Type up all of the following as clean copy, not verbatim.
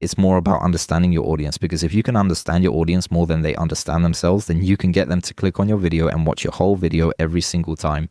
It's more about understanding your audience, because if you can understand your audience more than they understand themselves, then you can get them to click on your video and watch your whole video every single time.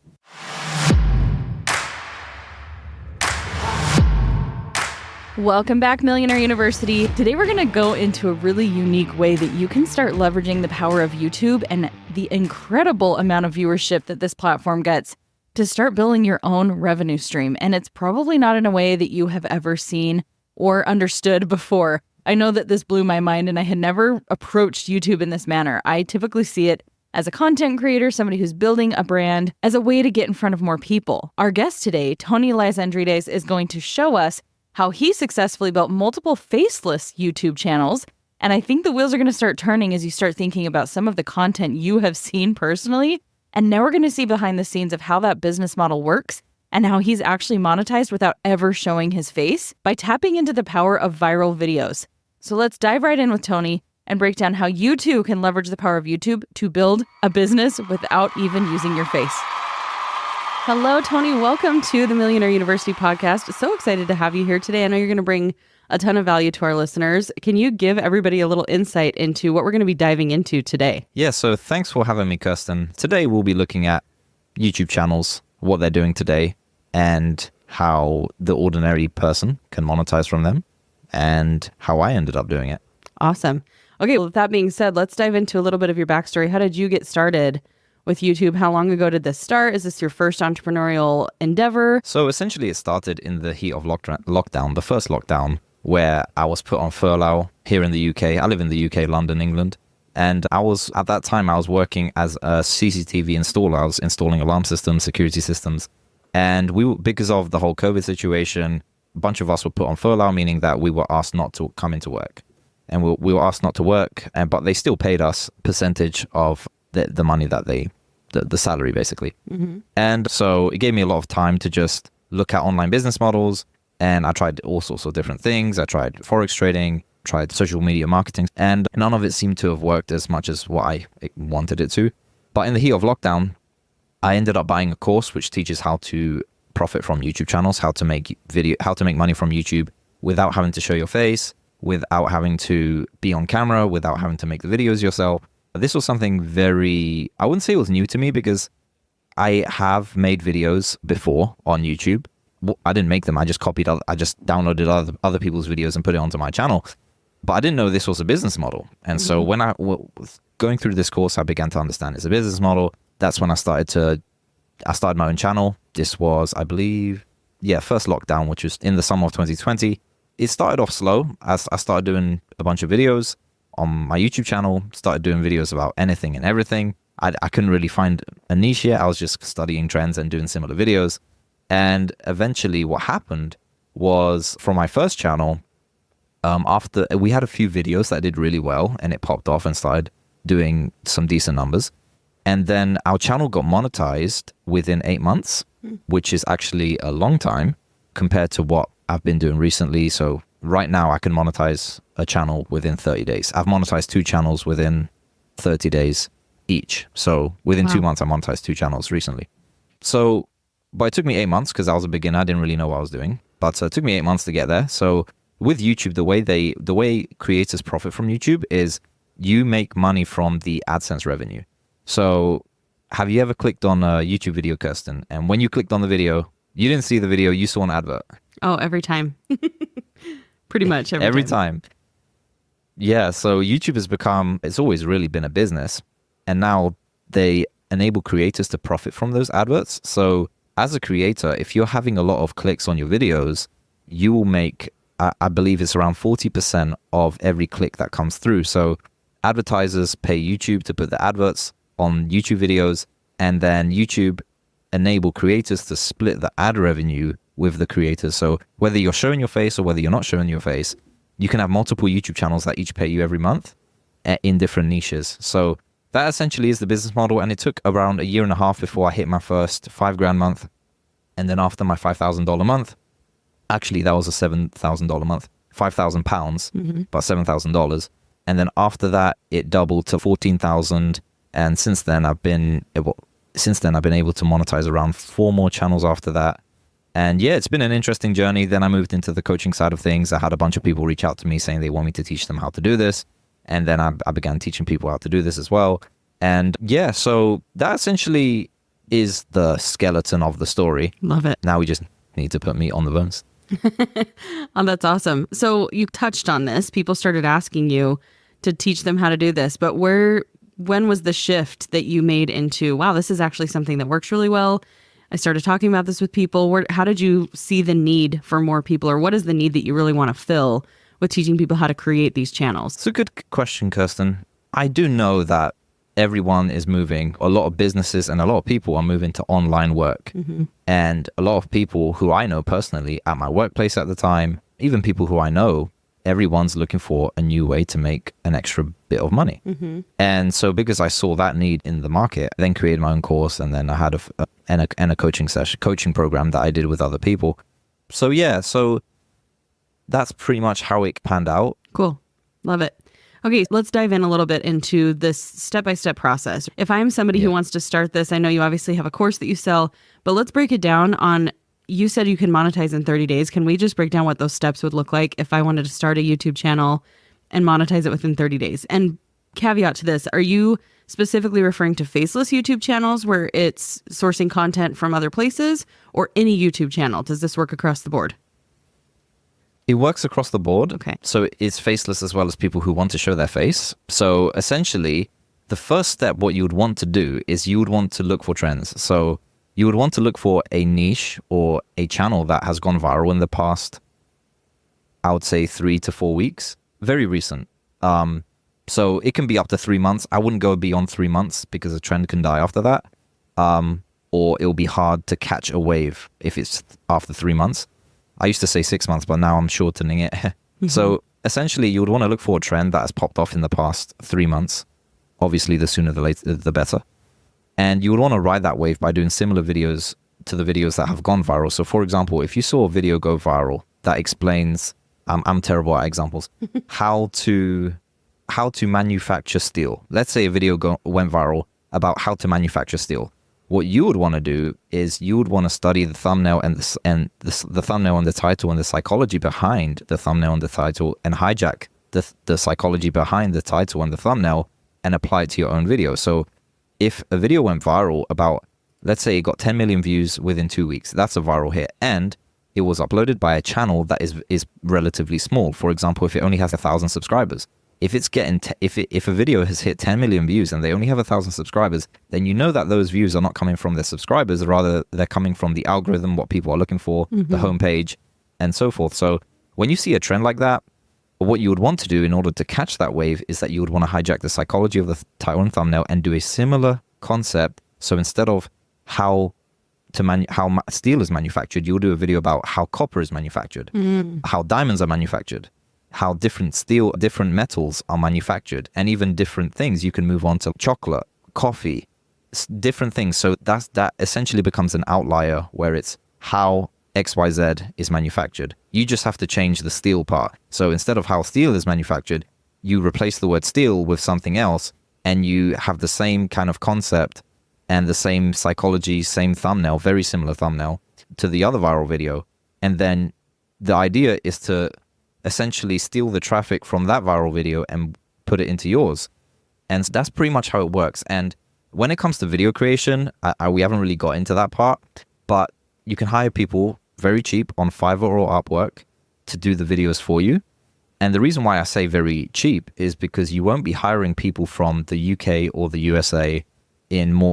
Welcome back, Millionaire University. Today we're going to go into a really unique way that you can start leveraging the power of YouTube and the incredible amount of viewership that this platform gets to start building your own revenue stream. And it's probably not in a way that you have ever seen or understood before. I know that this blew my mind and I had never approached YouTube in this manner. I typically see it as a content creator, somebody who's building a brand, as a way to get in front of more people. Our guest today, Tony Lysandrides, is going to show us how he successfully built multiple faceless YouTube channels. And I think the wheels are going to start turning as you start thinking about some of the content you have seen personally. And now we're going to see behind the scenes of how that business model works and how he's actually monetized without ever showing his face by tapping into the power of viral videos. So let's dive right in with Tony and break down how you too can leverage the power of YouTube to build a business without even using your face. Hello, Tony. Welcome to the Millionaire University podcast. So excited to have you here today. I know you're going to bring a ton of value to our listeners. Can you give everybody a little insight into what we're going to be diving into today? Yeah, so thanks for having me, Kirsten. Today we'll be looking at YouTube channels, what they're doing today, and how the ordinary person can monetize from them, and how I ended up doing it. Awesome. Okay, well, with that being said, let's dive into a little bit of your backstory. How did you get started with YouTube? How long ago did this start? Is this your first entrepreneurial endeavor? So essentially it started in the heat of lockdown, the first lockdown, where I was put on furlough here in the UK. I live in the UK, London, England. And at that time, I was working as a CCTV installer. I was installing alarm systems, security systems. And because of the whole COVID situation, a bunch of us were put on furlough, meaning that we were asked not to come into work. And we were asked not to work, but they still paid us a percentage of the money that the salary basically. Mm-hmm. And so it gave me a lot of time to just look at online business models. And I tried all sorts of different things. I tried Forex trading, tried social media marketing, and none of it seemed to have worked as much as what I wanted it to. But in the heat of lockdown, I ended up buying a course which teaches how to profit from YouTube channels, how to make money from YouTube without having to show your face, without having to be on camera, without having to make the videos yourself. This was something I wouldn't say it was new to me, because I have made videos before on YouTube. I didn't make them. I just downloaded other people's videos and put it onto my channel. But I didn't know this was a business model. And so when I was going through this course, I began to understand it's a business model. That's when I started my own channel. This was, I believe, first lockdown, which was in the summer of 2020. It started off slow as I started doing a bunch of videos on my YouTube channel, started doing videos about anything and everything. I couldn't really find a niche yet. I was just studying trends and doing similar videos. And eventually what happened was, from my first channel, after we had a few videos that did really well and it popped off and started doing some decent numbers. And then our channel got monetized within 8 months, which is actually a long time compared to what I've been doing recently. So right now I can monetize a channel within 30 days. I've monetized 2 channels within 30 days each. So within 2 months, I monetized 2 channels recently. But it took me 8 months because I was a beginner. I didn't really know what I was doing, but it took me 8 months to get there. So with YouTube, the way creators profit from YouTube is you make money from the AdSense revenue. So have you ever clicked on a YouTube video, Kirsten? And when you clicked on the video, you didn't see the video, you saw an advert. Oh, every time. Pretty much every time. Yeah, so YouTube it's always really been a business. And now they enable creators to profit from those adverts. So as a creator, if you're having a lot of clicks on your videos, you will make, I believe it's around 40% of every click that comes through. So advertisers pay YouTube to put the adverts on YouTube videos, and then YouTube enable creators to split the ad revenue with the creators. So whether you're showing your face or whether you're not showing your face, you can have multiple YouTube channels that each pay you every month in different niches. So that essentially is the business model. And it took around 1.5 years before I hit my first $5,000 month. And then after my $5,000 month, actually that was a $7,000 month, £5,000, but $7,000. And then after that, it doubled to 14,000. And since then I've been able to monetize around 4 more channels after that. And yeah, it's been an interesting journey. Then I moved into the coaching side of things. I had a bunch of people reach out to me saying they want me to teach them how to do this. And then I began teaching people how to do this as well. And yeah, so that essentially is the skeleton of the story. Love it. Now we just need to put meat on the bones. Oh, that's awesome. So you touched on this. People started asking you to teach them how to do this. But when was the shift that you made into, wow, this is actually something that works really well? I started talking about this with people. How did you see the need for more people, or what is the need that you really want to fill with teaching people how to create these channels? It's a good question, Kirsten. I do know that everyone is moving. A lot of businesses and a lot of people are moving to online work. And a lot of people who I know personally at my workplace at the time, even people who I know, everyone's looking for a new way to make an extra bit of money. And so because I saw that need in the market, I then created my own course, and then I had a coaching program that I did with other people. So yeah, so that's pretty much how it panned out. Cool. Love it. Okay, let's dive in a little bit into this step-by-step process. If I'm somebody who wants to start this, I know you obviously have a course that you sell, but let's break it down on, you said you can monetize in 30 days. Can we just break down what those steps would look like if I wanted to start a YouTube channel and monetize it within 30 days? And caveat to this, are you specifically referring to Faceless YouTube channels where it's sourcing content from other places, or any YouTube channel? Does this work across the board? It works across the board. Okay. So it's faceless as well as people who want to show their face. So essentially, the first step, what you would want to do is you would want to look for trends. So you would want to look for a niche or a channel that has gone viral in the past, I would say 3 to 4 weeks. Very recent. So it can be up to 3 months. I wouldn't go beyond 3 months because a trend can die after that. Or it'll be hard to catch a wave if it's after 3 months. I used to say 6 months, but now I'm shortening it. So essentially, you would want to look for a trend that has popped off in the past 3 months. Obviously, the sooner the later, the better. And you would want to ride that wave by doing similar videos to the videos that have gone viral. So for example, if you saw a video go viral that explains, I'm terrible at examples, how to manufacture steel. Let's say a video went viral about how to manufacture steel. What you would want to do is you would want to study the thumbnail and the thumbnail and the title and the psychology behind the thumbnail and the title, and hijack the psychology behind the title and the thumbnail and apply it to your own video. So if a video went viral about, let's say it got 10 million views within 2 weeks, that's a viral hit. And it was uploaded by a channel that is relatively small. For example, if it only has 1,000 subscribers. If it's getting if a video has hit 10 million views and they only have 1,000 subscribers, then you know that those views are not coming from their subscribers, rather they're coming from the algorithm, what people are looking for, the homepage, and so forth. So when you see a trend like that, what you would want to do in order to catch that wave is that you would want to hijack the psychology of the title and thumbnail and do a similar concept. So instead of how steel is manufactured, you'll do a video about how copper is manufactured, how diamonds are manufactured, how different metals are manufactured, and even different things. You can move on to chocolate, coffee, different things. So that essentially becomes an outlier where it's how XYZ is manufactured. You just have to change the steel part. So instead of how steel is manufactured, you replace the word steel with something else, and you have the same kind of concept and the same psychology, same thumbnail, very similar thumbnail to the other viral video. And then the idea is to essentially steal the traffic from that viral video and put it into yours. And that's pretty much how it works. And when it comes to video creation, we haven't really got into that part, but you can hire people very cheap on Fiverr or Upwork to do the videos for you. And the reason why I say very cheap is because you won't be hiring people from the UK or the USA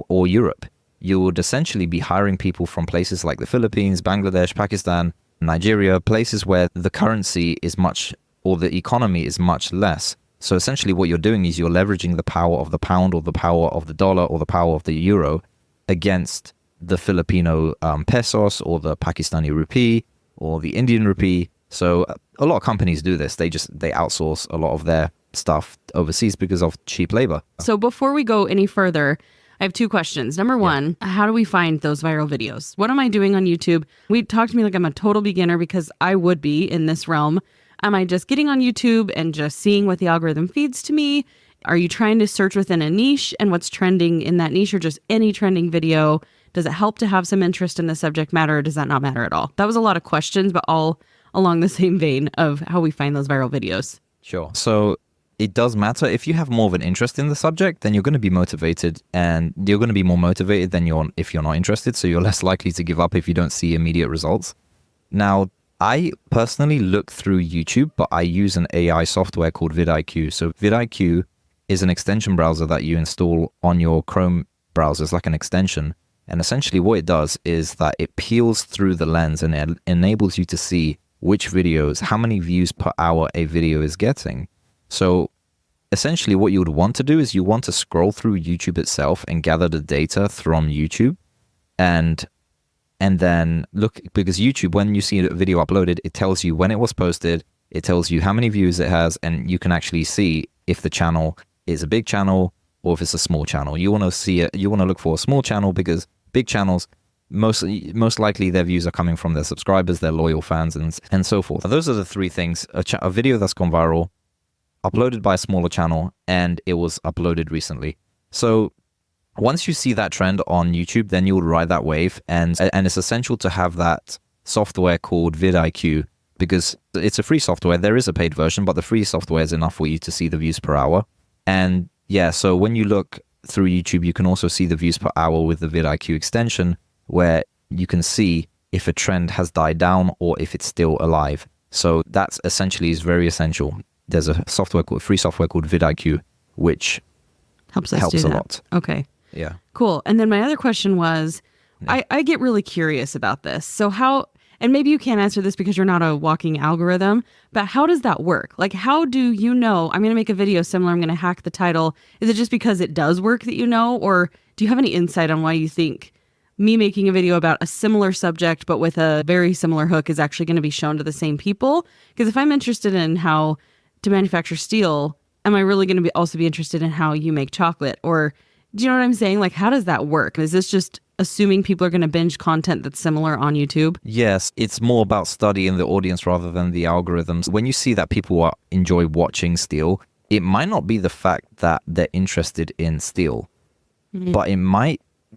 or Europe. You would essentially be hiring people from places like the Philippines, Bangladesh, Pakistan, Nigeria, places where the currency is the economy is much less. So essentially what you're doing is you're leveraging the power of the pound or the power of the dollar or the power of the euro against the Filipino pesos or the Pakistani rupee or the Indian rupee. So a lot of companies do this. They outsource a lot of their stuff overseas because of cheap labor. So before we go any further, I have 2 questions. Number one, how do we find those viral videos? What am I doing on YouTube? Talk to me like I'm a total beginner, because I would be in this realm. Am I just getting on YouTube and just seeing what the algorithm feeds to me? Are you trying to search within a niche and what's trending in that niche, or just any trending video? Does it help to have some interest in the subject matter, or does that not matter at all? That was a lot of questions, but all along the same vein of how we find those viral videos. Sure. So it does matter. If you have more of an interest in the subject, then you're going to be motivated, and you're going to be more motivated than if you're not interested. So you're less likely to give up if you don't see immediate results. Now, I personally look through YouTube, but I use an AI software called vidIQ. So vidIQ is an extension browser that you install on your Chrome browser. It's like an extension. And essentially what it does is that it peels through the lens and it enables you to see which videos, how many views per hour a video is getting. So essentially what you would want to do is you want to scroll through YouTube itself and gather the data from YouTube and then look, because YouTube, when you see a video uploaded, it tells you when it was posted, it tells you how many views it has, and you can actually see if the channel is a big channel or if it's a small channel. You want to see it, you want to look for a small channel because big channels, most likely their views are coming from their subscribers, their loyal fans, and so forth. Those are the three things: a video that's gone viral, uploaded by a smaller channel, and it was uploaded recently. So once you see that trend on YouTube, then you'll ride that wave, and it's essential to have that software called vidIQ, because it's a free software. There is a paid version, but the free software is enough for you to see the views per hour. And yeah, so when you look through YouTube, you can also see the views per hour with the vidIQ extension, where you can see if a trend has died down or if it's still alive. So that's essentially is very essential. There's a free software called vidIQ, which helps us helps do a that. lot. Okay. Yeah. Cool. And then my other question was, I get really curious about this. So how, and maybe you can't answer this because you're not a walking algorithm, but how does that work? Like, how do you know, I'm going to make a video similar, I'm going to hack the title. Is it just because it does work that you know? Or do you have any insight on why you think me making a video about a similar subject, but with a very similar hook is actually going to be shown to the same people? Because if I'm interested in how to manufacture steel, am I really going to also be interested in how you make chocolate? Or do you know what I'm saying? Like, how does that work? Is this just assuming people are going to binge content that's similar on YouTube? Yes, it's more about studying the audience rather than the algorithms. When you see that people enjoy watching steel, it might not be the fact that they're interested in steel, but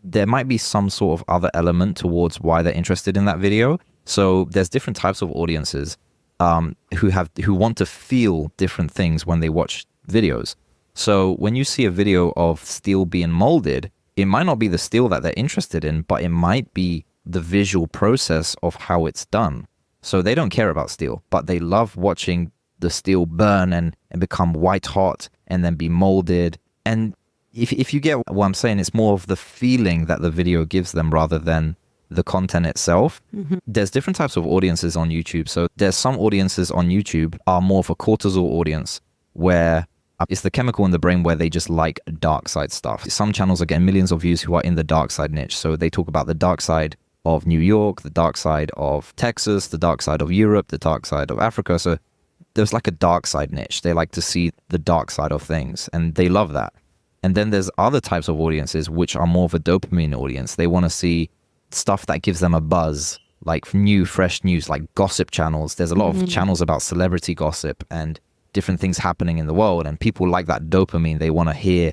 there might be some sort of other element towards why they're interested in that video. So there's different types of audiences who want to feel different things when they watch videos. So when you see a video of steel being molded, it might not be the steel that they're interested in, but it might be the visual process of how it's done. So they don't care about steel, but they love watching the steel burn and become white hot and then be molded. And if you get what I'm saying, it's more of the feeling that the video gives them rather than the content itself. There's different types of audiences on YouTube. So there's some audiences on YouTube are more of a cortisol audience, where it's the chemical in the brain where they just like dark side stuff. Some channels are getting millions of views who are in the dark side niche. So they talk about the dark side of New York, the dark side of Texas, the dark side of Europe, the dark side of Africa. So there's like a dark side niche. They like to see the dark side of things, and they love that. And then there's other types of audiences which are more of a dopamine audience. They want to see stuff that gives them a buzz, like new, fresh news, like gossip channels. There's a lot of channels about celebrity gossip and different things happening in the world, and people like that dopamine. They want to hear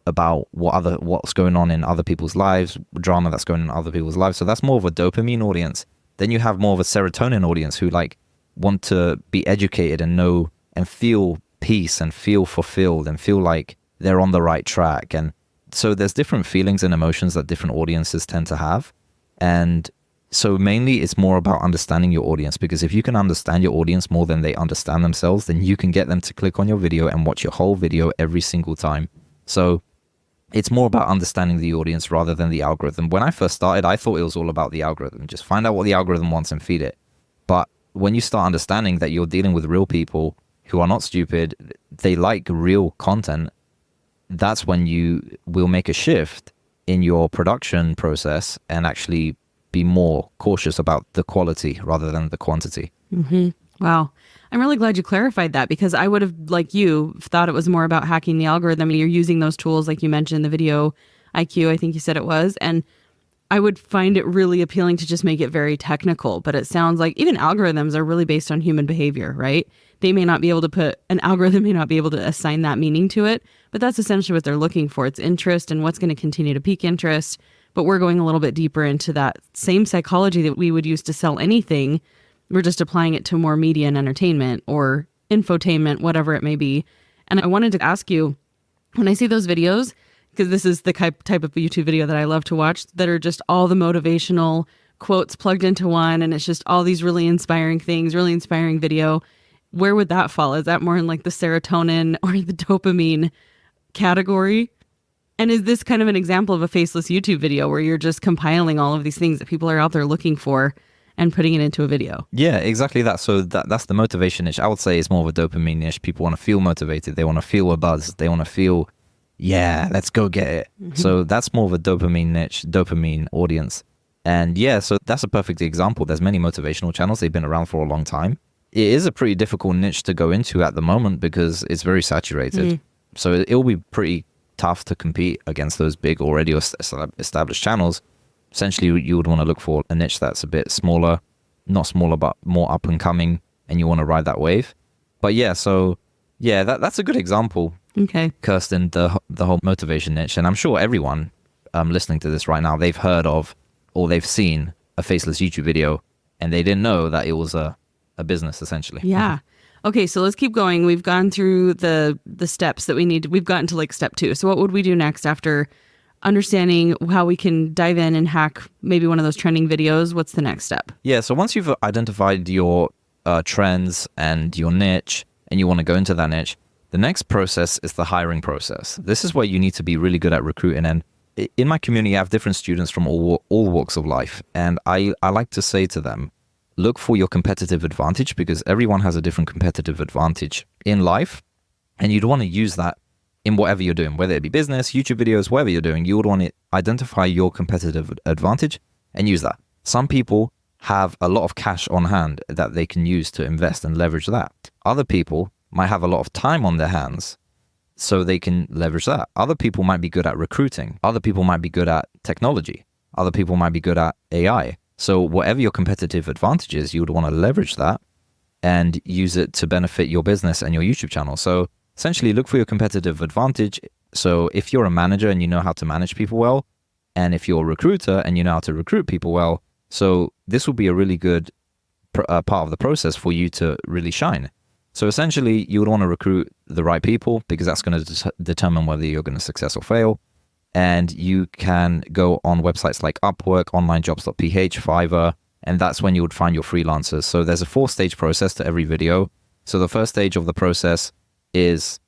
about what's going on in other people's lives, drama that's going on in other people's lives. So that's more of a dopamine audience. Then you have more of a serotonin audience who like want to be educated and know and feel peace and feel fulfilled and feel like they're on the right track. And so there's different feelings and emotions that different audiences tend to have. And so mainly it's more about understanding your audience, because if you can understand your audience more than they understand themselves, then you can get them to click on your video and watch your whole video every single time. So it's more about understanding the audience rather than the algorithm. When I first started, I thought it was all about the algorithm. Just find out what the algorithm wants and feed it. But when you start understanding that you're dealing with real people who are not stupid, they like real content, that's when you will make a shift in your production process and actually be more cautious about the quality rather than the quantity. Wow. I'm really glad you clarified that, because I would have, like you, thought it was more about hacking the algorithm. You're using those tools, like you mentioned, the video IQ, I think you said it was. And I would find it really appealing to just make it very technical. But it sounds like even algorithms are really based on human behavior, right? They may not be able to an algorithm may not be able to assign that meaning to it, but that's essentially what they're looking for. It's interest and what's going to continue to pique interest. but we're going a little bit deeper into that same psychology that we would use to sell anything. We're just applying it to more media and entertainment or infotainment, whatever it may be. And I wanted to ask you, when I see those videos, because this is the type of YouTube video that I love to watch, that are just all the motivational quotes plugged into one, and it's just all these really inspiring things, really inspiring video. Where would that fall? Is that more in like the serotonin or the dopamine category? And is this kind of an example of a faceless YouTube video where you're just compiling all of these things that people are out there looking for and putting it into a video? Yeah, exactly that. So that's the motivation niche. I would say it's more of a dopamine niche. People want to feel motivated. They want to feel a buzz. They want to feel, yeah, let's go get it. So that's more of a dopamine niche, dopamine audience. And yeah, so that's a perfect example. There's many motivational channels. They've been around for a long time. It is a pretty difficult niche to go into at the moment because it's very saturated. So it will be pretty tough to compete against those big already established channels. Essentially, you would want to look for a niche that's a bit smaller, not smaller, but more up and coming, and you want to ride that wave. But yeah, so yeah, that's a good example. Okay. Kirsten, the whole motivation niche. And I'm sure everyone listening to this right now, they've heard of or they've seen a faceless YouTube video and they didn't know that it was a business essentially. Yeah. Okay, so let's keep going. We've gone through the steps that we need. We've gotten to like step 2. So what would we do next after understanding how we can dive in and hack maybe one of those trending videos? What's the next step? Yeah, so once you've identified your trends and your niche and you want to go into that niche, the next process is the hiring process. This is where you need to be really good at recruiting. And in my community, I have different students from all walks of life. And I like to say to them, look for your competitive advantage because everyone has a different competitive advantage in life. And you'd want to use that in whatever you're doing, whether it be business, YouTube videos, whatever you're doing, you would want to identify your competitive advantage and use that. Some people have a lot of cash on hand that they can use to invest and leverage that. Other people might have a lot of time on their hands, so they can leverage that. Other people might be good at recruiting. Other people might be good at technology. Other people might be good at AI. So whatever your competitive advantage is, you would want to leverage that and use it to benefit your business and your YouTube channel. So essentially look for your competitive advantage. So if you're a manager and you know how to manage people well, and if you're a recruiter and you know how to recruit people well, so this will be a really good part of the process for you to really shine. So essentially you would want to recruit the right people because that's going to determine whether you're going to success or fail. And you can go on websites like Upwork, onlinejobs.ph, Fiverr, and that's when you would find your freelancers. So there's a 4-stage process to every video. So the first stage of the process is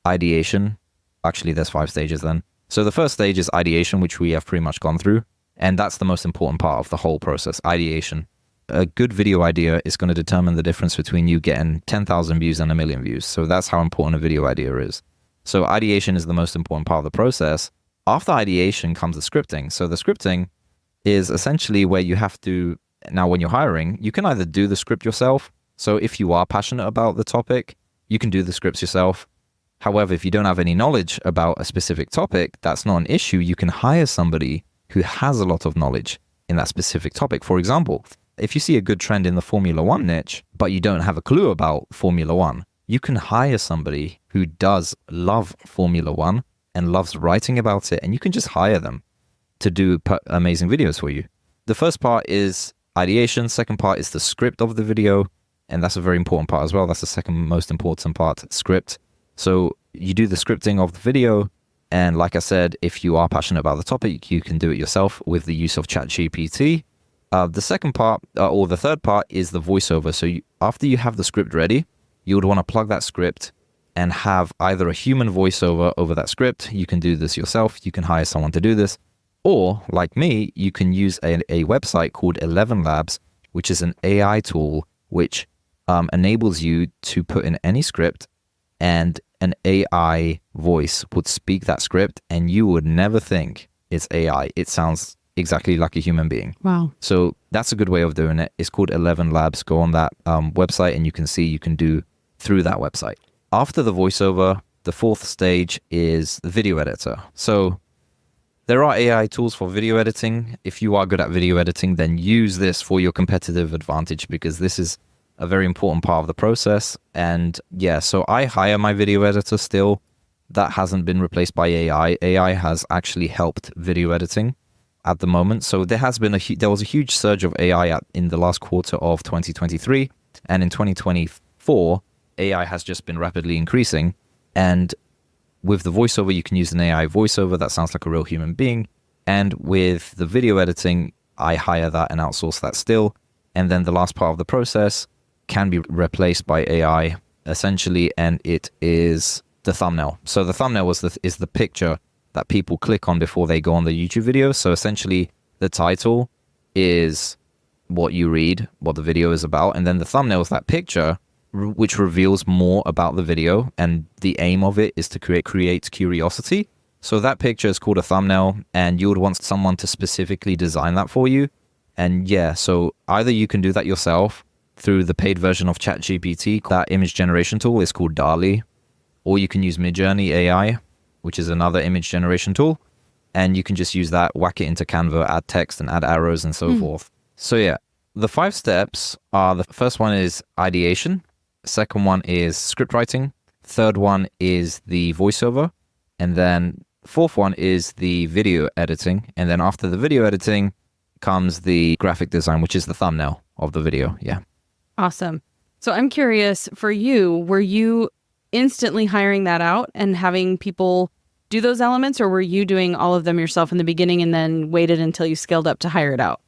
ideation. Actually, there's 5 stages then. So the first stage is ideation, which we have pretty much gone through. And that's the most important part of the whole process, ideation. A good video idea is going to determine the difference between you getting 10,000 views and 1 million views. So that's how important a video idea is. So ideation is the most important part of the process. After ideation comes the scripting. So the scripting is essentially where you have to, now when you're hiring, you can either do the script yourself. So if you are passionate about the topic, you can do the scripts yourself. However, if you don't have any knowledge about a specific topic, that's not an issue. You can hire somebody who has a lot of knowledge in that specific topic. For example, if you see a good trend in the Formula One niche, but you don't have a clue about Formula One, you can hire somebody who does love Formula One and loves writing about it, and you can just hire them to do amazing videos for you. The first part is ideation. Second part is the script of the video, and that's a very important part as well. That's the second most important part, script. So you do the scripting of the video, and like I said, if you are passionate about the topic, you can do it yourself with the use of ChatGPT. The second part, or the third part, is the voiceover. So after you have the script ready, you would want to plug that script and have either a human voiceover over that script. You can do this yourself. You can hire someone to do this. Or, like me, you can use a website called 11 Labs, which is an AI tool which enables you to put in any script and an AI voice would speak that script and you would never think it's AI. It sounds exactly like a human being. Wow. So that's a good way of doing it. It's called 11 Labs. Go on that website and you can see you can do through that website. After the voiceover, the 4th stage is the video editor. So there are AI tools for video editing. If you are good at video editing, then use this for your competitive advantage because this is a very important part of the process. And yeah, so I hire my video editor still. That hasn't been replaced by AI. AI has actually helped video editing at the moment. So there has been there was a huge surge of AI in the last quarter of 2023, and in 2024, AI has just been rapidly increasing. And with the voiceover, you can use an AI voiceover that sounds like a real human being. And with the video editing, I hire that and outsource that still. And then the last part of the process can be replaced by AI, essentially, and it is the thumbnail. So the thumbnail is the picture that people click on before they go on the YouTube video. So essentially, the title is what you read, what the video is about, and then the thumbnail is that picture which reveals more about the video, and the aim of it is to create curiosity. So that picture is called a thumbnail, and you would want someone to specifically design that for you. And yeah, so either you can do that yourself through the paid version of ChatGPT, that image generation tool is called DALL-E, or you can use Midjourney AI, which is another image generation tool, and you can just use that, whack it into Canva, add text and add arrows and so forth. So yeah, the 5 steps are, the first one is ideation, second one is script writing, third one is the voiceover, and then fourth one is the video editing, and then after the video editing comes the graphic design, which is the thumbnail of the video. Yeah. Awesome. So I'm curious, for you, were you instantly hiring that out and having people do those elements, or were you doing all of them yourself in the beginning and then waited until you scaled up to hire it out?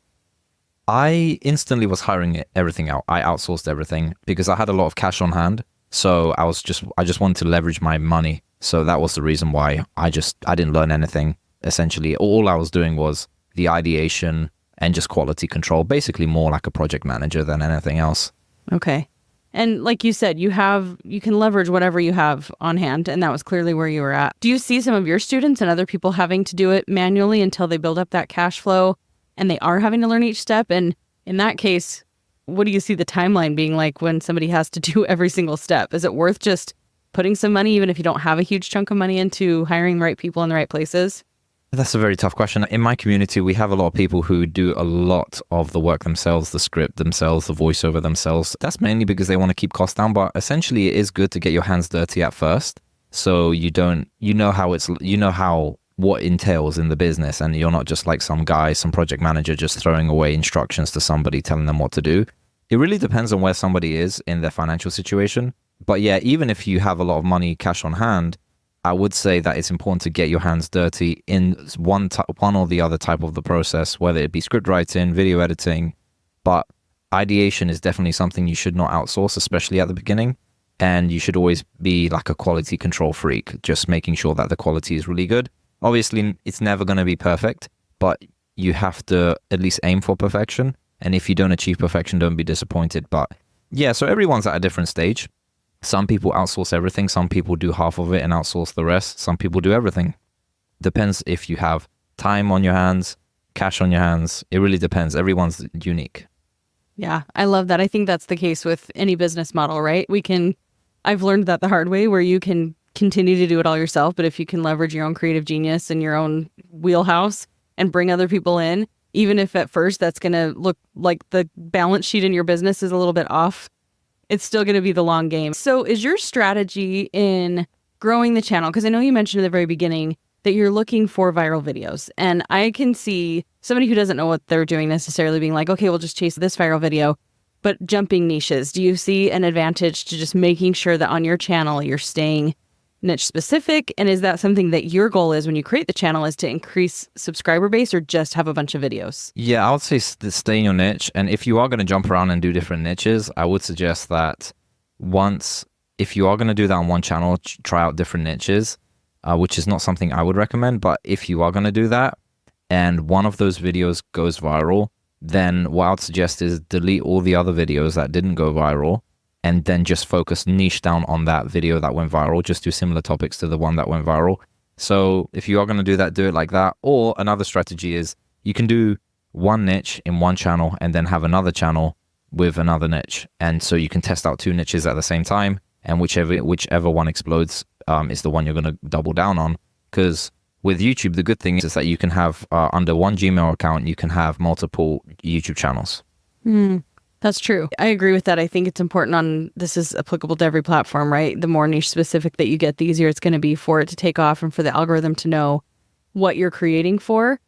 I instantly was hiring everything out. I outsourced everything because I had a lot of cash on hand. So I just wanted to leverage my money. So that was the reason why I didn't learn anything. Essentially, all I was doing was the ideation and just quality control, basically more like a project manager than anything else. Okay. And like you said, you can leverage whatever you have on hand, and that was clearly where you were at. Do you see some of your students and other people having to do it manually until they build up that cash flow and they are having to learn each step? And in that case, what do you see the timeline being like when somebody has to do every single step? Is it worth just putting some money, even if you don't have a huge chunk of money, into hiring the right people in the right places? That's a very tough question. In my community, we have a lot of people who do a lot of the work themselves, the script themselves, the voiceover themselves. That's mainly because they want to keep costs down, but essentially it is good to get your hands dirty at first. So what entails in the business, and you're not just like some project manager just throwing away instructions to somebody, telling them what to do. It really depends on where somebody is in their financial situation. But yeah, even if you have a lot of money, cash on hand, I would say that it's important to get your hands dirty in one or the other type of the process, whether it be script writing, video editing. But ideation is definitely something you should not outsource, especially at the beginning. And you should always be like a quality control freak, just making sure that the quality is really good. Obviously, it's never going to be perfect, but you have to at least aim for perfection. And if you don't achieve perfection, don't be disappointed. But yeah, so everyone's at a different stage. Some people outsource everything. Some people do half of it and outsource the rest. Some people do everything. Depends if you have time on your hands, cash on your hands. It really depends. Everyone's unique. Yeah, I love that. I think that's the case with any business model, right? I've learned that the hard way, where you can continue to do it all yourself, but if you can leverage your own creative genius and your own wheelhouse and bring other people in, even if at first that's going to look like the balance sheet in your business is a little bit off, it's still going to be the long game. So is your strategy in growing the channel, because I know you mentioned at the very beginning that you're looking for viral videos, and I can see somebody who doesn't know what they're doing necessarily being like, okay, we'll just chase this viral video, but jumping niches. Do you see an advantage to just making sure that on your channel you're staying niche specific? And is that something that your goal is when you create the channel, is to increase subscriber base or just have a bunch of videos? Yeah, I would say stay in your niche. And if you are going to jump around and do different niches, I would suggest that if you are going to do that on one channel, try out different niches, which is not something I would recommend. But if you are going to do that and one of those videos goes viral, then what I would suggest is delete all the other videos that didn't go viral, and then just focus niche down on that video that went viral. Just do similar topics to the one that went viral. So if you are going to do that, do it like that. Or another strategy is you can do one niche in one channel and then have another channel with another niche. And so you can test out 2 niches at the same time, and whichever one explodes is the one you're going to double down on. Because with YouTube, the good thing is that you can have under one Gmail account, you can have multiple YouTube channels. That's true. I agree with that. I think it's important this is applicable to every platform, right? The more niche specific that you get, the easier it's going to be for it to take off and for the algorithm to know what you're creating for.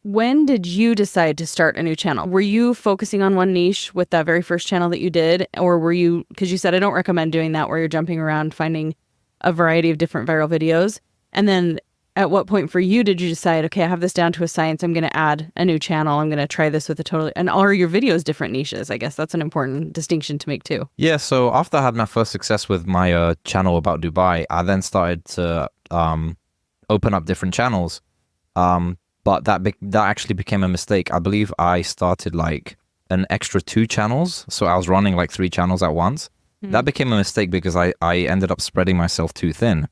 when did you decide to start a new channel? Were you focusing on one niche with that very first channel that you did? Or were you, because you said, I don't recommend doing that where you're jumping around finding a variety of different viral videos. And then at what point for you did you decide, okay, I have this down to a science. I'm going to add a new channel. I'm going to try this with a totally, and are your videos different niches? I guess that's an important distinction to make too. Yeah, so after I had my first success with my channel about Dubai, I then started to open up different channels. But that actually became a mistake. I believe I started like an extra 2 channels. So I was running like 3 channels at once. That became a mistake because I ended up spreading myself too thin.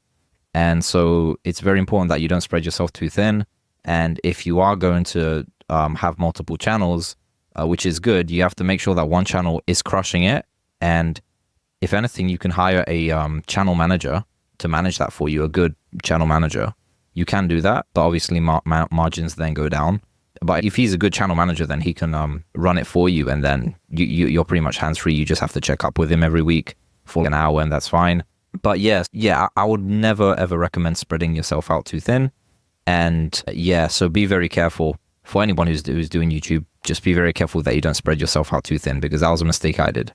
And so it's very important that you don't spread yourself too thin. And if you are going to have multiple channels, which is good, you have to make sure that one channel is crushing it. And if anything, you can hire a channel manager to manage that for you, a good channel manager. You can do that, but obviously margins then go down. But if he's a good channel manager, then he can run it for you, and then you're pretty much hands-free. You just have to check up with him every week for an hour, and that's fine. But yeah, I would never, ever recommend spreading yourself out too thin. And yeah, so be very careful. For anyone who's doing YouTube, just be very careful that you don't spread yourself out too thin, because that was a mistake I did.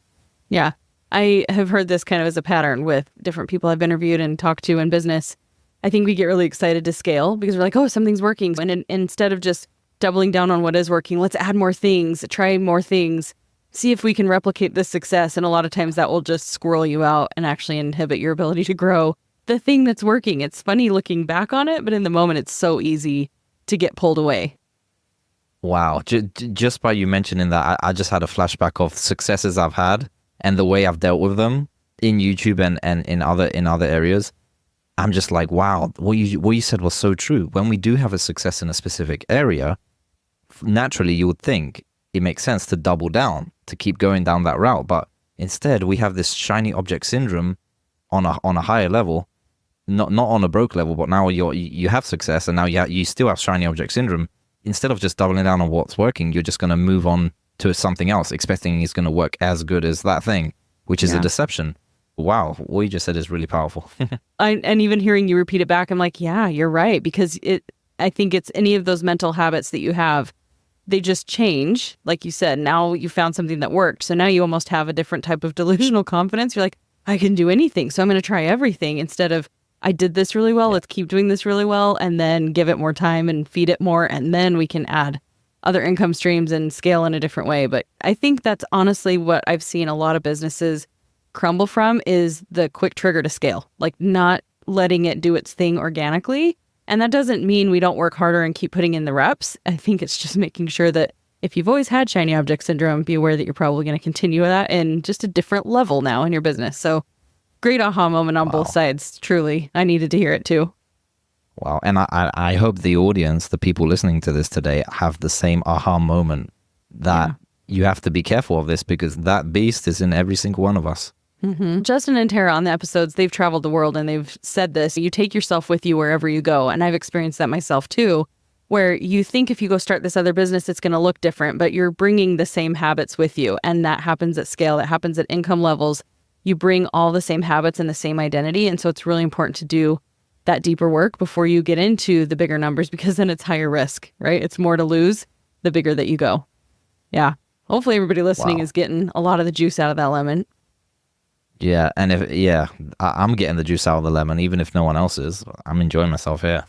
Yeah, I have heard this kind of as a pattern with different people I've interviewed and talked to in business. I think we get really excited to scale because we're like, oh, something's working. And instead of just doubling down on what is working, let's add more things, try more things, see if we can replicate this success. And a lot of times that will just squirrel you out and actually inhibit your ability to grow the thing that's working. It's funny looking back on it, but in the moment, it's so easy to get pulled away. Wow. Just by you mentioning that, I just had a flashback of successes I've had and the way I've dealt with them in YouTube and in other areas. I'm just like, wow, what you said was so true. When we do have a success in a specific area, naturally you would think it makes sense to double down, to keep going down that route. But instead, we have this shiny object syndrome on a higher level, not on a broke level, but now you have success, and now you still have shiny object syndrome. Instead of just doubling down on what's working, you're just going to move on to something else, expecting it's going to work as good as that thing, which is a deception. Wow, what you just said is really powerful. And even hearing you repeat it back, I'm like, yeah, you're right. Because I think it's any of those mental habits that you have, they just change. Like you said, now you found something that worked. So now you almost have a different type of delusional confidence. You're like, I can do anything. So I'm going to try everything instead of, I did this really well. Let's keep doing this really well, and then give it more time and feed it more. And then we can add other income streams and scale in a different way. But I think that's honestly what I've seen a lot of businesses crumble from, is the quick trigger to scale, like not letting it do its thing organically. And that doesn't mean we don't work harder and keep putting in the reps. I think it's just making sure that if you've always had shiny object syndrome, be aware that you're probably going to continue that in just a different level now in your business. So great aha moment on both sides. Truly. I needed to hear it too. Wow. And I hope the audience, the people listening to this today, have the same aha moment that you have to be careful of this, because that beast is in every single one of us. Mm-hmm. Justin and Tara on the episodes, they've traveled the world and they've said this. You take yourself with you wherever you go. And I've experienced that myself too, where you think if you go start this other business, it's going to look different, but you're bringing the same habits with you. And that happens at scale. That happens at income levels. You bring all the same habits and the same identity. And so it's really important to do that deeper work before you get into the bigger numbers, because then it's higher risk, right? It's more to lose the bigger that you go. Yeah. Hopefully everybody listening is getting a lot of the juice out of that lemon. Yeah, and I'm getting the juice out of the lemon, even if no one else is. I'm enjoying myself here.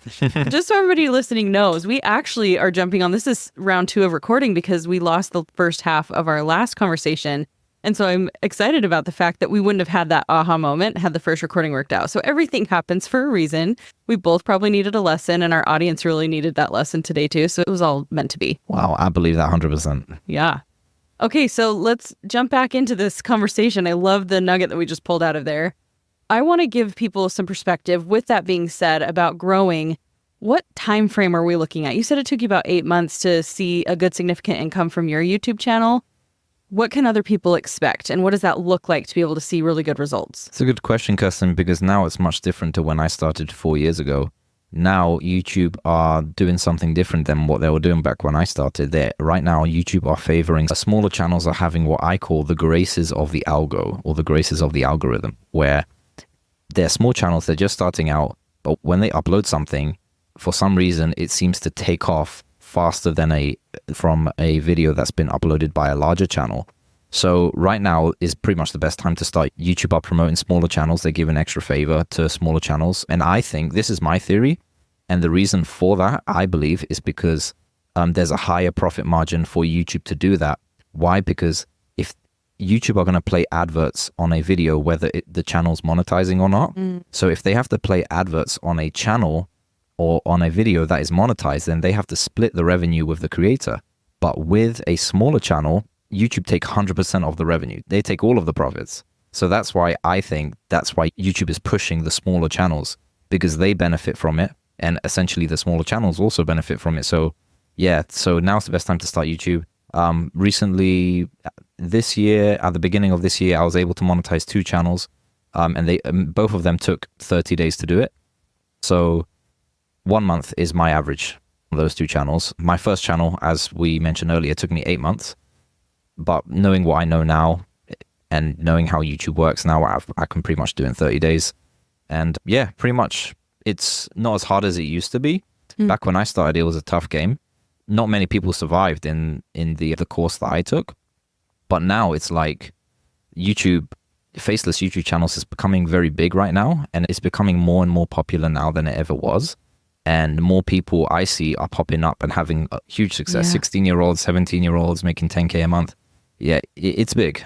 Just so everybody listening knows, we actually are jumping on, this is round 2 of recording because we lost the first half of our last conversation. And so I'm excited about the fact that we wouldn't have had that aha moment had the first recording worked out. So everything happens for a reason. We both probably needed a lesson, and our audience really needed that lesson today too. So it was all meant to be. Wow, I believe that 100%. Yeah. Okay, so let's jump back into this conversation. I love the nugget that we just pulled out of there. I want to give people some perspective. With that being said, about growing, what time frame are we looking at? You said it took you about 8 months to see a good significant income from your YouTube channel. What can other people expect, and what does that look like to be able to see really good results? It's a good question, Kirsten, because now it's much different to when I started 4 years ago. Now YouTube are doing something different than what they were doing back when I started. Right now, YouTube are favoring smaller channels, are having what I call the graces of the algo, or the graces of the algorithm, where they're small channels, they're just starting out, but when they upload something, for some reason, it seems to take off faster than from a video that's been uploaded by a larger channel. So right now is pretty much the best time to start. YouTube are promoting smaller channels. They give an extra favor to smaller channels. And I think, this is my theory, and the reason for that, I believe, is because there's a higher profit margin for YouTube to do that. Why? Because if YouTube are going to play adverts on a video, whether the channel's monetizing or not. So if they have to play adverts on a channel or on a video that is monetized, then they have to split the revenue with the creator. But with a smaller channel, YouTube take 100% of the revenue. They take all of the profits. So that's why I think that's why YouTube is pushing the smaller channels, because they benefit from it. And essentially the smaller channels also benefit from it. So yeah, so now's the best time to start YouTube. Recently, this year, at the beginning of this year, I was able to monetize 2 channels, and they both of them took 30 days to do it. So 1 month is my average on those 2 channels. My first channel, as we mentioned earlier, took me 8 months. But knowing what I know now and knowing how YouTube works now, I can pretty much do it in 30 days. And yeah, pretty much it's not as hard as it used to be. Back when I started, it was a tough game. Not many people survived in the course that I took. But now it's like Faceless YouTube channels is becoming very big right now, and it's becoming more and more popular now than it ever was. And more people I see are popping up and having a huge success. 16-year-olds, 17-year-olds making 10K a month. Yeah, it's big.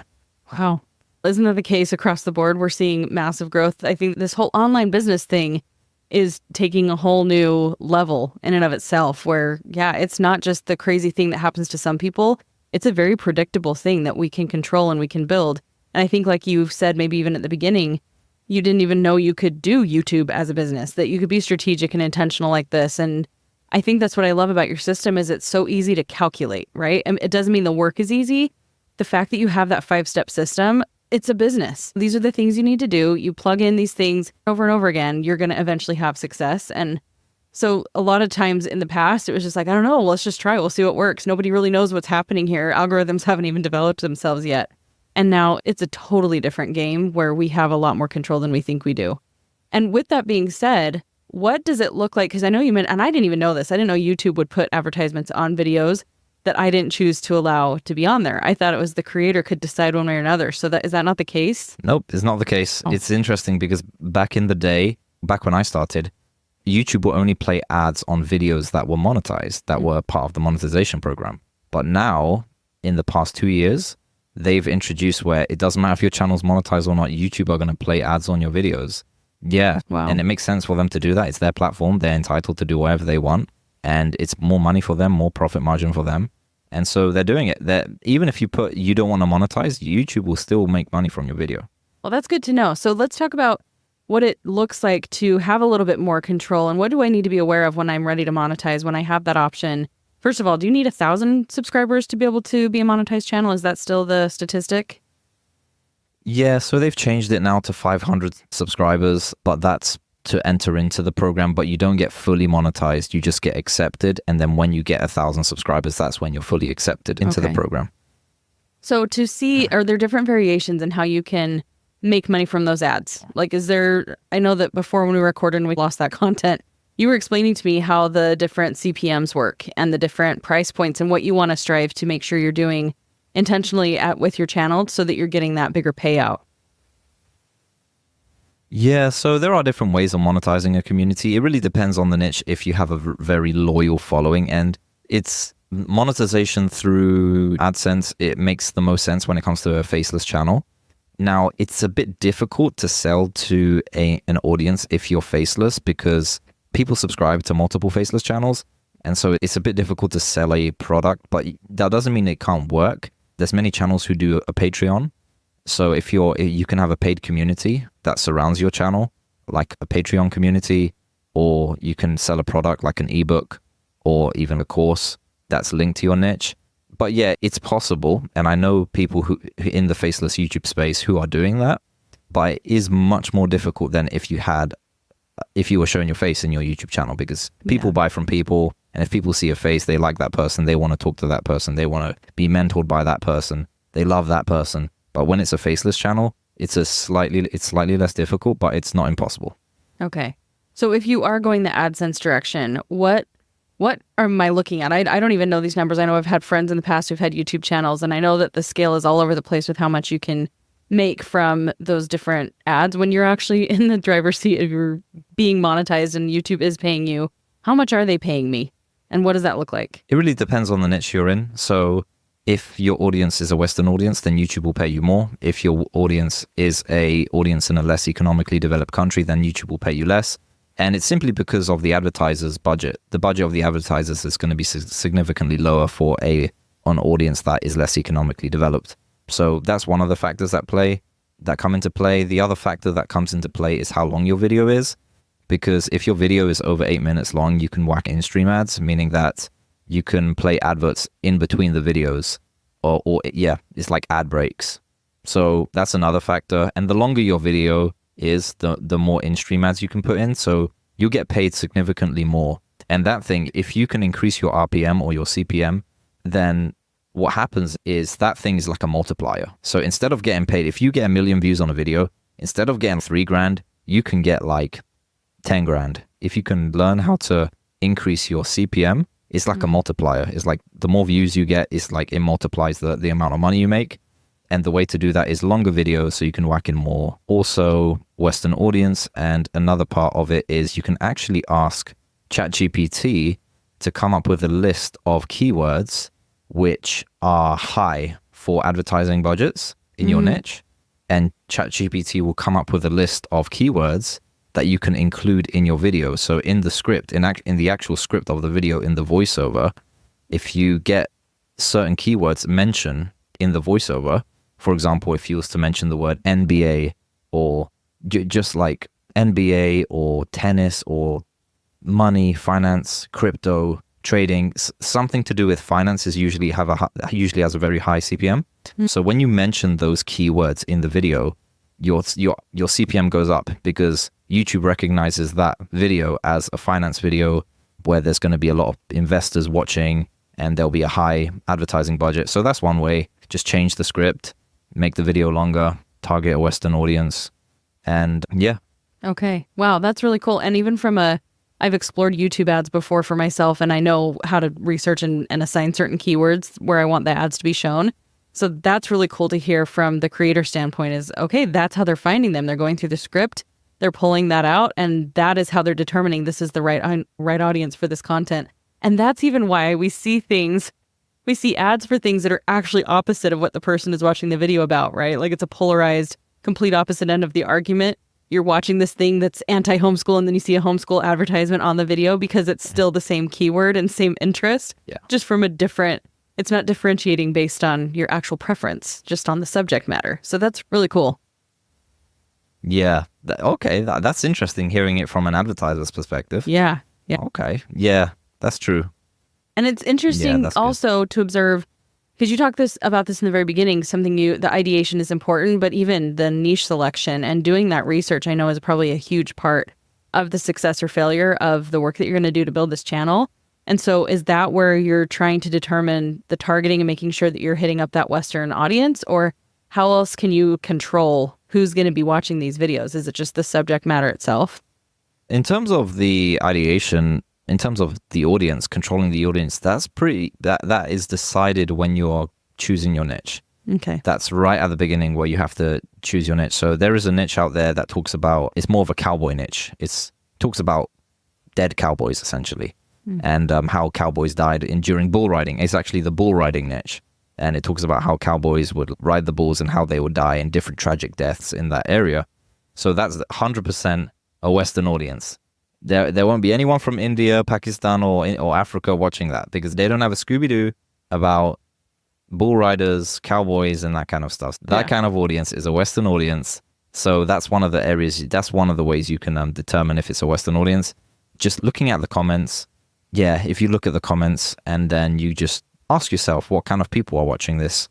Wow. Isn't that the case across the board? We're seeing massive growth. I think this whole online business thing is taking a whole new level in and of itself where, yeah, it's not just the crazy thing that happens to some people. It's a very predictable thing that we can control and we can build. And I think, like you've said, maybe even at the beginning, you didn't even know you could do YouTube as a business, that you could be strategic and intentional like this. And I think that's what I love about your system is it's so easy to calculate, right? And it doesn't mean the work is easy. The fact that you have that 5-step system, it's a business. These are the things you need to do. You plug in these things over and over again, you're going to eventually have success. And so a lot of times in the past, it was just like, I don't know, let's just try. We'll see what works. Nobody really knows what's happening here. Algorithms haven't even developed themselves yet. And now it's a totally different game where we have a lot more control than we think we do. And with that being said, what does it look like? Because I know you meant, and I didn't even know this. I didn't know YouTube would put advertisements on videos that I didn't choose to allow to be on there. I thought it was the creator could decide one way or another. So is that not the case? Nope, it's not the case. Oh. It's interesting because back in the day, back when I started, YouTube will only play ads on videos that were monetized, that were part of the monetization program. But now, in the past 2 years, they've introduced where it doesn't matter if your channel's monetized or not, YouTube are going to play ads on your videos. Yeah, wow. And it makes sense for them to do that. It's their platform. They're entitled to do whatever they want. And it's more money for them, more profit margin for them. And so they're doing it. Even if you don't want to monetize, YouTube will still make money from your video. Well, that's good to know. So let's talk about what it looks like to have a little bit more control. And what do I need to be aware of when I'm ready to monetize, when I have that option? First of all, do you need 1,000 subscribers to be able to be a monetized channel? Is that still the statistic? Yeah, so they've changed it now to 500 subscribers, but that's to enter into the program, but you don't get fully monetized. You just get accepted. And then when you get 1,000 subscribers, that's when you're fully accepted into the program. So to see, are there different variations in how you can make money from those ads? Like, I know that before when we recorded and we lost that content, you were explaining to me how the different CPMs work and the different price points and what you want to strive to make sure you're doing intentionally with your channel so that you're getting that bigger payout. Yeah, so there are different ways of monetizing a community. It really depends on the niche if you have a very loyal following, and it's monetization through AdSense. It makes the most sense when it comes to a faceless channel. Now, it's a bit difficult to sell to an audience if you're faceless because people subscribe to multiple faceless channels. And so it's a bit difficult to sell a product, but that doesn't mean it can't work. There's many channels who do a Patreon. So if you can have a paid community that surrounds your channel, like a Patreon community, or you can sell a product like an ebook or even a course that's linked to your niche. But yeah, it's possible. And I know people who in the faceless YouTube space who are doing that, but it is much more difficult than if you were showing your face in your YouTube channel, because people buy from people. And if people see a face, they like that person, they want to talk to that person, they want to be mentored by that person, they love that person. But when it's a faceless channel, it's slightly less difficult, but it's not impossible. Okay. So if you are going the AdSense direction, what What am I looking at? I don't even know these numbers. I know I've had friends in the past who've had YouTube channels, and I know that the scale is all over the place with how much you can make from those different ads when you're actually in the driver's seat if you're being monetized and YouTube is paying you. How much are they paying me? And what does that look like? It really depends on the niche you're in. So if your audience is a Western audience, then YouTube will pay you more. If your audience is a audience in a less economically developed country, then YouTube will pay you less. And it's simply because of the advertiser's budget. The budget of the advertisers is going to be significantly lower for an audience that is less economically developed. So that's one of the factors that come into play. The other factor that comes into play is how long your video is. Because if your video is over 8 minutes long, you can whack in-stream ads, meaning that you can play adverts in between the videos. It's like ad breaks. So that's another factor. And the longer your video is, the more in-stream ads you can put in. So you get paid significantly more. And that thing, if you can increase your RPM or your CPM, then what happens is that thing is like a multiplier. So instead of getting paid, if you get 1 million views on a video, instead of getting 3 grand, you can get like 10 grand. If you can learn how to increase your CPM, it's like a multiplier. It's like the more views you get, it's like it multiplies the amount of money you make. And the way to do that is longer videos so you can whack in more. Also, Western audience. And another part of it is you can actually ask ChatGPT to come up with a list of keywords which are high for advertising budgets in your niche. And ChatGPT will come up with a list of keywords that you can include in your video. So in the script, in the actual script of the video, in the voiceover, if you get certain keywords mentioned in the voiceover, for example, if you was to mention the word NBA or just like NBA or tennis or money, finance, crypto, trading, something to do with finances usually has a very high CPM. So when you mention those keywords in the video, your CPM goes up because YouTube recognizes that video as a finance video where there's going to be a lot of investors watching and there'll be a high advertising budget. So that's one way. Just change the script, make the video longer, target a Western audience, and yeah. Okay. Wow, that's really cool. And even I've explored YouTube ads before for myself, and I know how to research and assign certain keywords where I want the ads to be shown. So that's really cool to hear from the creator standpoint is, okay, that's how they're finding them. They're going through the script, they're pulling that out, and that is how they're determining this is the right audience for this content. And that's even why we see ads for things that are actually opposite of what the person is watching the video about, right? Like it's a polarized, complete opposite end of the argument. You're watching this thing that's anti-homeschool and then you see a homeschool advertisement on the video because it's still the same keyword and same interest, just from it's not differentiating based on your actual preference, just on the subject matter. So that's really cool. Yeah. That's interesting hearing it from an advertiser's perspective. Yeah. Okay. Yeah, that's true. And it's interesting also to observe, because you talked about this in the very beginning, the ideation is important, but even the niche selection and doing that research, I know is probably a huge part of the success or failure of the work that you're going to do to build this channel. And so is that where you're trying to determine the targeting and making sure that you're hitting up that Western audience? Or how else can you control who's going to be watching these videos? Is it just the subject matter itself? In terms of the ideation, in terms of the audience, controlling the audience, that is decided when you're choosing your niche. Okay. That's right at the beginning where you have to choose your niche. So there is a niche out there that talks about, it's more of a cowboy niche. It talks about dead cowboys, essentially, and how cowboys died during bull riding. It's actually the bull riding niche. And it talks about how cowboys would ride the bulls and how they would die in different tragic deaths in that area. So that's 100% a Western audience. There won't be anyone from India, Pakistan, or Africa watching that because they don't have a Scooby-Doo about bull riders, cowboys, and that kind of stuff. That kind of audience is a Western audience. So that's one of the areas, that's one of the ways you can determine if it's a Western audience. Just looking at the comments. Yeah, if you look at the comments and then you just ask yourself what kind of people are watching this,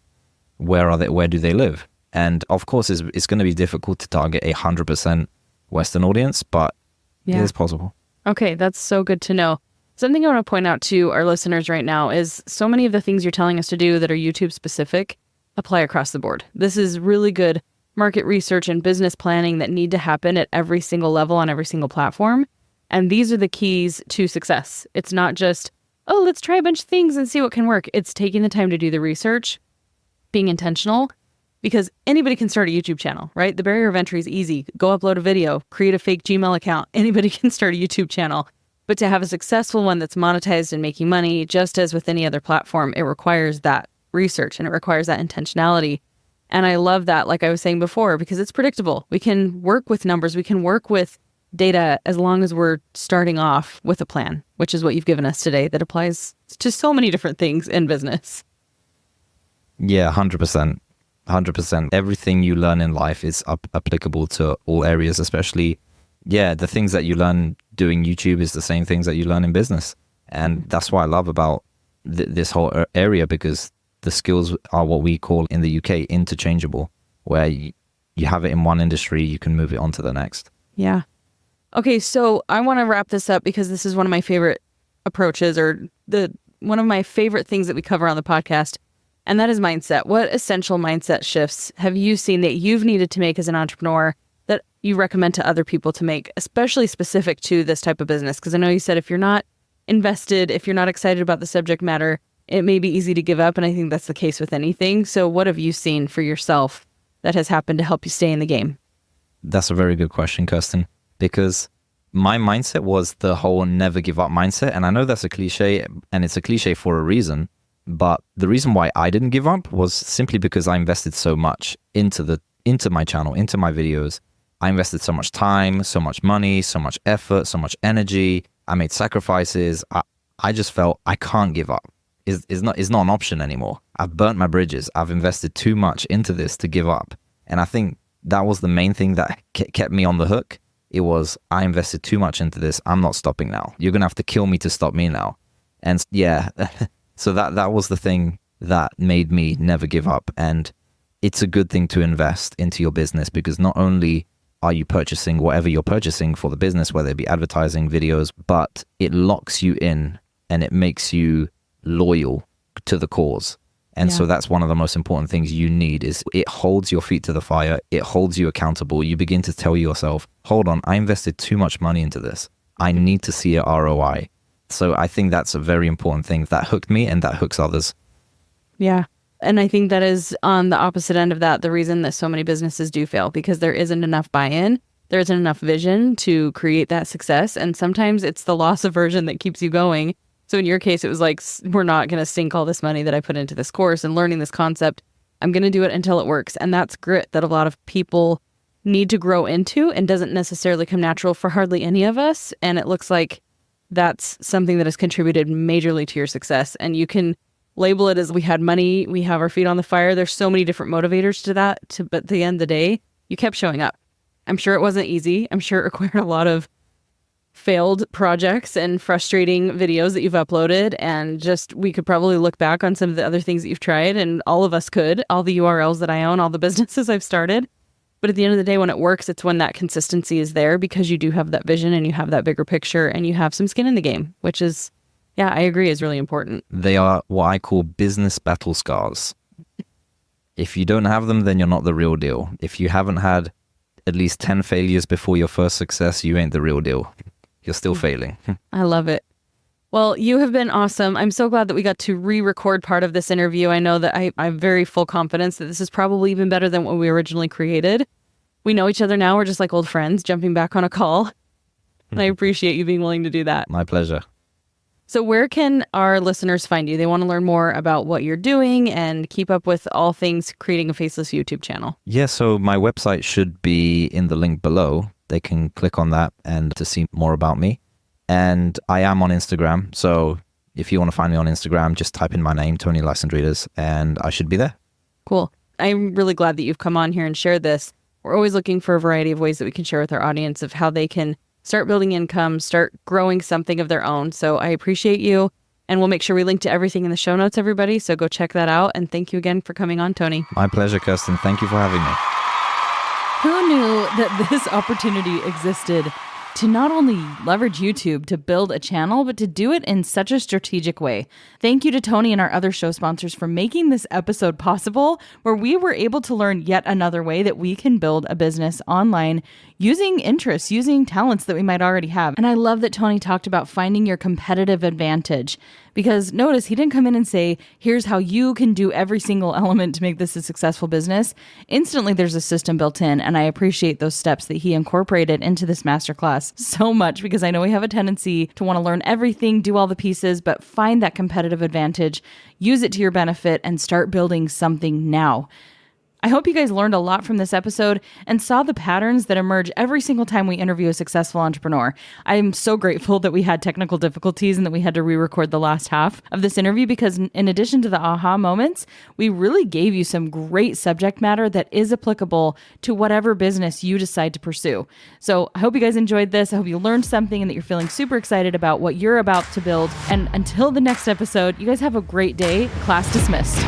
where are they, where do they live? And of course, it's going to be difficult to target 100% Western audience, but it is possible. Okay, that's so good to know. Something I want to point out to our listeners right now is so many of the things you're telling us to do that are YouTube specific apply across the board. This is really good market research and business planning that need to happen at every single level on every single platform. And these are the keys to success. It's not just oh, let's try a bunch of things and see what can work. It's taking the time to do the research, being intentional, because anybody can start a YouTube channel, right? The barrier of entry is easy. Go upload a video, create a fake Gmail account. Anybody can start a YouTube channel. But to have a successful one that's monetized and making money, just as with any other platform, it requires that research and it requires that intentionality. And I love that, like I was saying before, because it's predictable. We can work with numbers. We can work with data as long as we're starting off with a plan, which is what you've given us today that applies to so many different things in business. Yeah, 100%. 100%. Everything you learn in life is applicable to all areas, especially, the things that you learn doing YouTube is the same things that you learn in business. And that's what I love about this whole area, because the skills are what we call in the UK interchangeable, where you have it in one industry, you can move it on to the next. Yeah. Okay, so I want to wrap this up because this is one of my favorite approaches, or one of my favorite things that we cover on the podcast, and that is mindset. What essential mindset shifts have you seen that you've needed to make as an entrepreneur that you recommend to other people to make, especially specific to this type of business? Because I know you said if you're not invested, if you're not excited about the subject matter, it may be easy to give up, and I think that's the case with anything. So what have you seen for yourself that has happened to help you stay in the game? That's a very good question, Kirsten, because my mindset was the whole never give up mindset. And I know that's a cliche, and it's a cliche for a reason. But the reason why I didn't give up was simply because I invested so much into my channel, into my videos. I invested so much time, so much money, so much effort, so much energy. I made sacrifices. I just felt I can't give up. It's not an option anymore. I've burnt my bridges. I've invested too much into this to give up. And I think that was the main thing that kept me on the hook. It was, I invested too much into this. I'm not stopping now. You're going to have to kill me to stop me now. And so that was the thing that made me never give up. And it's a good thing to invest into your business, because not only are you purchasing whatever you're purchasing for the business, whether it be advertising, videos, but it locks you in and it makes you loyal to the cause. And so that's one of the most important things you need, is it holds your feet to the fire. It holds you accountable. You begin to tell yourself, hold on, I invested too much money into this. I need to see a ROI. So I think that's a very important thing that hooked me and that hooks others. Yeah. And I think that is on the opposite end of that, the reason that so many businesses do fail, because there isn't enough buy-in. There isn't enough vision to create that success. And sometimes it's the loss of version that keeps you going. So in your case, it was like, we're not going to sink all this money that I put into this course and learning this concept. I'm going to do it until it works. And that's grit that a lot of people need to grow into and doesn't necessarily come natural for hardly any of us. And it looks like that's something that has contributed majorly to your success. And you can label it as we had money, we have our feet on the fire. There's so many different motivators to that. But at the end of the day, you kept showing up. I'm sure it wasn't easy. I'm sure it required a lot of failed projects and frustrating videos that you've uploaded. And just, we could probably look back on some of the other things that you've tried, and all of us could, all the URLs that I own, all the businesses I've started. But at the end of the day, when it works, it's when that consistency is there, because you do have that vision and you have that bigger picture and you have some skin in the game, which is, I agree, is really important. They are what I call business battle scars. If you don't have them, then you're not the real deal. If you haven't had at least 10 failures before your first success, you ain't the real deal. You're still failing. I love it. Well, you have been awesome. I'm so glad that we got to re-record part of this interview. I know that I have very full confidence that this is probably even better than what we originally created. We know each other now. We're just like old friends jumping back on a call. And I appreciate you being willing to do that. My pleasure. So where can our listeners find you? They want to learn more about what you're doing and keep up with all things creating a Faceless YouTube channel. Yeah, so my website should be in the link below. They can click on that and to see more about me. And I am on Instagram. So if you want to find me on Instagram, just type in my name, Tony Lysandrides, and I should be there. Cool. I'm really glad that you've come on here and shared this. We're always looking for a variety of ways that we can share with our audience of how they can start building income, start growing something of their own. So I appreciate you. And we'll make sure we link to everything in the show notes, everybody. So go check that out. And thank you again for coming on, Tony. My pleasure, Kirsten. Thank you for having me. Who knew that this opportunity existed to not only leverage YouTube to build a channel, but to do it in such a strategic way? Thank you to Tony and our other show sponsors for making this episode possible, where we were able to learn yet another way that we can build a business online using interests, using talents that we might already have. And I love that Tony talked about finding your competitive advantage, Because notice he didn't come in and say, here's how you can do every single element to make this a successful business. Instantly, there's a system built in, and I appreciate those steps that he incorporated into this masterclass so much, because I know we have a tendency to want to learn everything, do all the pieces, but find that competitive advantage, use it to your benefit, and start building something now. I hope you guys learned a lot from this episode and saw the patterns that emerge every single time we interview a successful entrepreneur. I'm so grateful that we had technical difficulties and that we had to re-record the last half of this interview, because in addition to the aha moments, we really gave you some great subject matter that is applicable to whatever business you decide to pursue. So I hope you guys enjoyed this. I hope you learned something and that you're feeling super excited about what you're about to build. And until the next episode, you guys have a great day. Class dismissed.